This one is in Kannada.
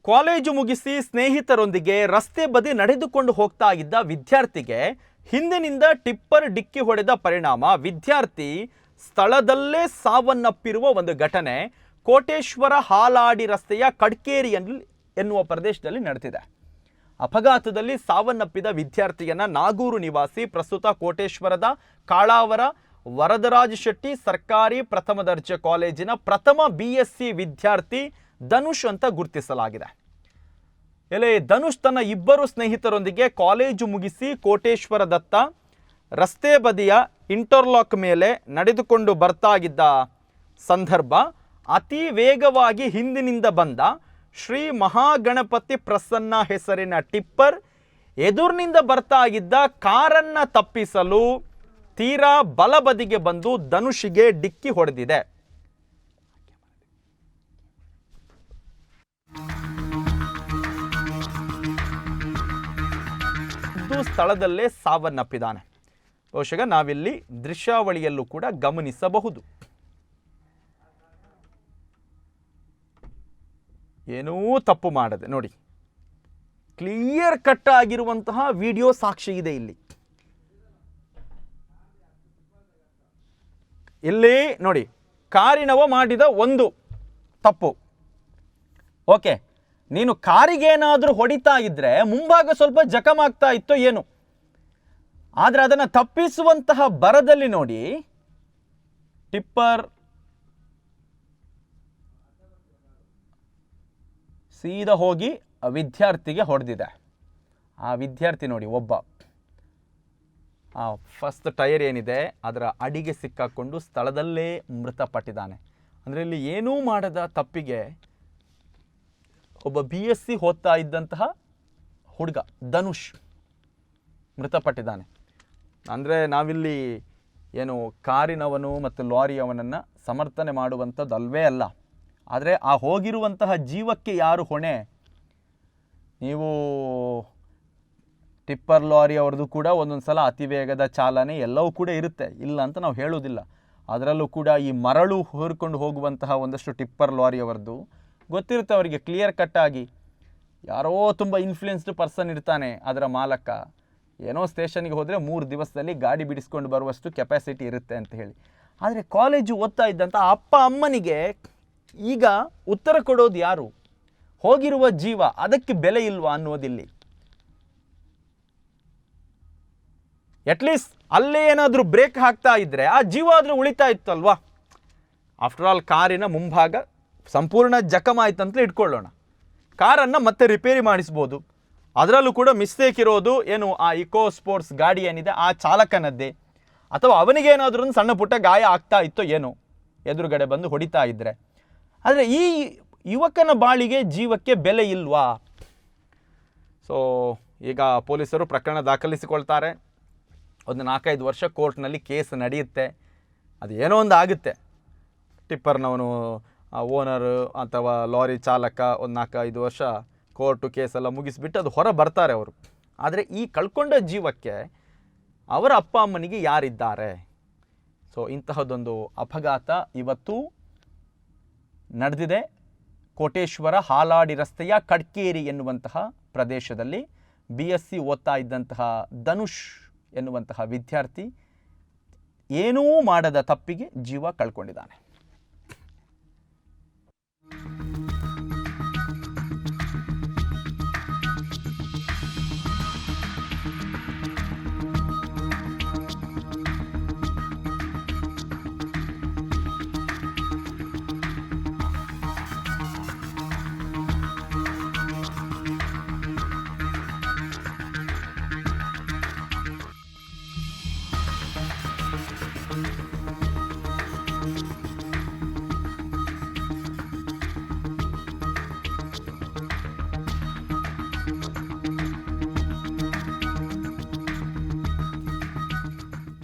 ಕಾಲೇಜು ಮುಗಿಸಿ ಸ್ನೇಹಿತರೊಂದಿಗೆ ರಸ್ತೆ ಬದಿ ನಡೆದುಕೊಂಡು ಹೋಗ್ತಾ ಇದ್ದ ವಿದ್ಯಾರ್ಥಿಗೆ ಹಿಂದಿನಿಂದ ಟಿಪ್ಪರ್ ಡಿಕ್ಕಿ ಹೊಡೆದ ಪರಿಣಾಮ ವಿದ್ಯಾರ್ಥಿ ಸ್ಥಳದಲ್ಲೇ ಸಾವನ್ನಪ್ಪಿರುವ ಒಂದು ಘಟನೆ ಕೋಟೇಶ್ವರ ಹಾಲಾಡಿ ರಸ್ತೆಯ ಕಡ್ಕೇರಿ ಎನ್ನುವ ಪ್ರದೇಶದಲ್ಲಿ ನಡೆದಿದೆ. ಅಪಘಾತದಲ್ಲಿ ಸಾವನ್ನಪ್ಪಿದ ವಿದ್ಯಾರ್ಥಿಯನ್ನ ನಾಗೂರು ನಿವಾಸಿ ಪ್ರಸ್ತುತ ಕೋಟೇಶ್ವರದ ಕಾಳಾವರ ವರದರಾಜ ಶೆಟ್ಟಿ ಸರ್ಕಾರಿ ಪ್ರಥಮ ದರ್ಜೆ ಕಾಲೇಜಿನ ಪ್ರಥಮ BSc ವಿದ್ಯಾರ್ಥಿ ಧನುಷ್ ಅಂತ ಗುರುತಿಸಲಾಗಿದೆ. ಧನುಷ್ ತನ್ನ ಇಬ್ಬರು ಸ್ನೇಹಿತರೊಂದಿಗೆ ಕಾಲೇಜು ಮುಗಿಸಿ ಕೋಟೇಶ್ವರದತ್ತ ರಸ್ತೆ ಬದಿಯ ಇಂಟರ್ಲಾಕ್ ಮೇಲೆ ನಡೆದುಕೊಂಡು ಬರ್ತಾ ಇದ್ದ ಸಂದರ್ಭ ಅತಿ ವೇಗವಾಗಿ ಹಿಂದಿನಿಂದ ಬಂದ ಶ್ರೀ ಮಹಾಗಣಪತಿ ಪ್ರಸನ್ನ ಹೆಸರಿನ ಟಿಪ್ಪರ್ ಎದುರಿನಿಂದ ಬರ್ತಾ ಇದ್ದ ಕಾರನ್ನ ತಪ್ಪಿಸಲು ತೀರಾ ಬಲಬದಿಗೆ ಬಂದು ಧನುಷ್ಗೆ ಡಿಕ್ಕಿ ಹೊಡೆದಿದೆ. ಸ್ಥಳದಲ್ಲೇ ಸಾವನ್ನಪ್ಪಿದ್ದಾನೆ. ಬಹುಶಃ ನಾವಿಲ್ಲಿ ದೃಶ್ಯಾವಳಿಯಲ್ಲೂ ಕೂಡ ಗಮನಿಸಬಹುದು. ಏನೂ ತಪ್ಪು ಮಾಡದೆ ನೋಡಿ, ಕ್ಲಿಯರ್ ಕಟ್ ಆಗಿರುವಂತಹ ವಿಡಿಯೋ ಸಾಕ್ಷಿ ಇದೆ ಇಲ್ಲಿ. ಇಲ್ಲಿ ನೋಡಿ, ಕಾರಿನವ ಮಾಡಿದ ಒಂದು ತಪ್ಪು. ಓಕೆ, ನೀನು ಕಾರಿಗೇನಾದರೂ ಹೊಡಿತಾ ಇದ್ರೆ ಮುಂಭಾಗ ಸ್ವಲ್ಪ ಜಖಮಾಗ್ತಾ ಇತ್ತೋ ಏನು, ಆದರೆ ಅದನ್ನು ತಪ್ಪಿಸುವಂತಹ ಬರದಲ್ಲಿ ನೋಡಿ ಟಿಪ್ಪರ್ ಸೀದಾ ಹೋಗಿ ವಿದ್ಯಾರ್ಥಿಗೆ ಹೊಡೆದಿದೆ. ಆ ವಿದ್ಯಾರ್ಥಿ ನೋಡಿ, ಒಬ್ಬ ಫಸ್ಟ್ ಟೈರ್ ಏನಿದೆ ಅದರ ಅಡಿಗೆ ಸಿಕ್ಕಾಕೊಂಡು ಸ್ಥಳದಲ್ಲೇ ಮೃತಪಟ್ಟಿದ್ದಾನೆ. ಅಂದರೆ ಇಲ್ಲಿ ಏನೂ ಮಾಡದ ತಪ್ಪಿಗೆ ಒಬ್ಬ BSc ಓದ್ತಾ ಇದ್ದಂತಹ ಹುಡುಗ ಧನುಷ್ ಮೃತಪಟ್ಟಿದ್ದಾನೆ. ಅಂದರೆ ನಾವಿಲ್ಲಿ ಏನು ಕಾರಿನವನು ಮತ್ತು ಲಾರಿಯವನನ್ನು ಸಮರ್ಥನೆ ಮಾಡುವಂಥದ್ದು ಅಲ್ವೇ ಅಲ್ಲ. ಆದರೆ ಆ ಹೋಗಿರುವಂತಹ ಜೀವಕ್ಕೆ ಯಾರು ಹೊಣೆ? ನೀವು ಟಿಪ್ಪರ್ ಲಾರಿ ಅವ್ರದ್ದು ಕೂಡ ಒಂದೊಂದು ಸಲ ಅತಿ ವೇಗದ ಚಾಲನೆ ಎಲ್ಲವೂ ಕೂಡ ಇರುತ್ತೆ, ಇಲ್ಲ ಅಂತ ನಾವು ಹೇಳೋದಿಲ್ಲ. ಅದರಲ್ಲೂ ಕೂಡ ಈ ಮರಳು ಹೊರ್ಕೊಂಡು ಹೋಗುವಂತಹ ಒಂದಷ್ಟು ಟಿಪ್ಪರ್ ಲಾರಿ ಅವರದ್ದು ಗೊತ್ತಿರುತ್ತೆ ಅವರಿಗೆ ಕ್ಲಿಯರ್ ಕಟ್ಟಾಗಿ. ಯಾರೋ ತುಂಬ ಇನ್ಫ್ಲೂಯೆನ್ಸ್ಡ್ ಪರ್ಸನ್ ಇರ್ತಾನೆ ಅದರ ಮಾಲಕ, ಏನೋ ಸ್ಟೇಷನ್ಗೆ ಹೋದರೆ 3 ದಿವಸದಲ್ಲಿ ಗಾಡಿ ಬಿಡಿಸ್ಕೊಂಡು ಬರುವಷ್ಟು ಕೆಪಾಸಿಟಿ ಇರುತ್ತೆ ಅಂತ ಹೇಳಿ. ಆದರೆ ಕಾಲೇಜು ಓದ್ತಾ ಇದ್ದಂಥ ಅಪ್ಪ ಅಮ್ಮನಿಗೆ ಈಗ ಉತ್ತರ ಕೊಡೋದು ಯಾರು? ಹೋಗಿರುವ ಜೀವ, ಅದಕ್ಕೆ ಬೆಲೆ ಇಲ್ವಾ ಅನ್ನೋದಿಲ್ಲಿ. ಅಟ್ಲೀಸ್ಟ್ ಅಲ್ಲೇ ಏನಾದರೂ ಬ್ರೇಕ್ ಹಾಕ್ತಾ ಇದ್ದರೆ ಆ ಜೀವ ಆದರೂ ಉಳಿತಾ ಇತ್ತಲ್ವಾ. ಆಫ್ಟರ್ ಆಲ್ ಕಾರಿನ ಮುಂಭಾಗ ಸಂಪೂರ್ಣ ಜಖಮಾಯ್ತಂತಲೇ ಇಟ್ಕೊಳ್ಳೋಣ, ಕಾರನ್ನು ಮತ್ತೆ ರಿಪೇರಿ ಮಾಡಿಸ್ಬೋದು. ಅದರಲ್ಲೂ ಕೂಡ ಮಿಸ್ಟೇಕ್ ಇರೋದು ಏನು, ಆ ಇಕೋ ಸ್ಪೋರ್ಟ್ಸ್ ಗಾಡಿ ಏನಿದೆ ಆ ಚಾಲಕನದ್ದೇ, ಅಥವಾ ಅವನಿಗೇನಾದ್ರೂ ಒಂದು ಸಣ್ಣ ಪುಟ್ಟ ಗಾಯ ಆಗ್ತಾ ಇತ್ತೋ ಏನೋ ಎದುರುಗಡೆ ಬಂದು ಹೊಡಿತಾ ಇದ್ದರೆ. ಆದರೆ ಈ ಯುವಕನ ಬಾಳಿಗೆ ಜೀವಕ್ಕೆ ಬೆಲೆ ಇಲ್ವಾ? ಸೊ ಈಗ ಪೊಲೀಸರು ಪ್ರಕರಣ ದಾಖಲಿಸಿಕೊಳ್ತಾರೆ. ಒಂದು 4-5 ವರ್ಷ ಕೋರ್ಟ್ನಲ್ಲಿ ಕೇಸ್ ನಡೆಯುತ್ತೆ. ಅದು ಏನೋ ಒಂದು ಆಗುತ್ತೆ. ಟಿಪ್ಪರ್ನವನು ಓನರು ಅಥವಾ ಲಾರಿ ಚಾಲಕ ಒಂದು 4-5 ವರ್ಷ ಕೋರ್ಟು ಕೇಸೆಲ್ಲ ಮುಗಿಸಿಬಿಟ್ಟು ಅದು ಹೊರ ಬರ್ತಾರೆ ಅವರು. ಆದರೆ ಈ ಕಳ್ಕೊಂಡ ಜೀವಕ್ಕೆ ಅವರ ಅಪ್ಪ ಅಮ್ಮನಿಗೆ ಯಾರಿದ್ದಾರೆ? ಸೊ ಇಂತಹದ್ದೊಂದು ಅಪಘಾತ ಇವತ್ತು ನಡೆದಿದೆ ಕೋಟೇಶ್ವರ ಹಾಲಾಡಿ ರಸ್ತೆಯ ಕಡ್ಕೇರಿ ಎನ್ನುವಂತಹ ಪ್ರದೇಶದಲ್ಲಿ. BSc ಓದ್ತಾ ಇದ್ದಂತಹ ಧನುಷ್ ಎನ್ನುವಂತಹ ವಿದ್ಯಾರ್ಥಿ ಏನೂ ಮಾಡದ ತಪ್ಪಿಗೆ ಜೀವ ಕಳ್ಕೊಂಡಿದ್ದಾನೆ.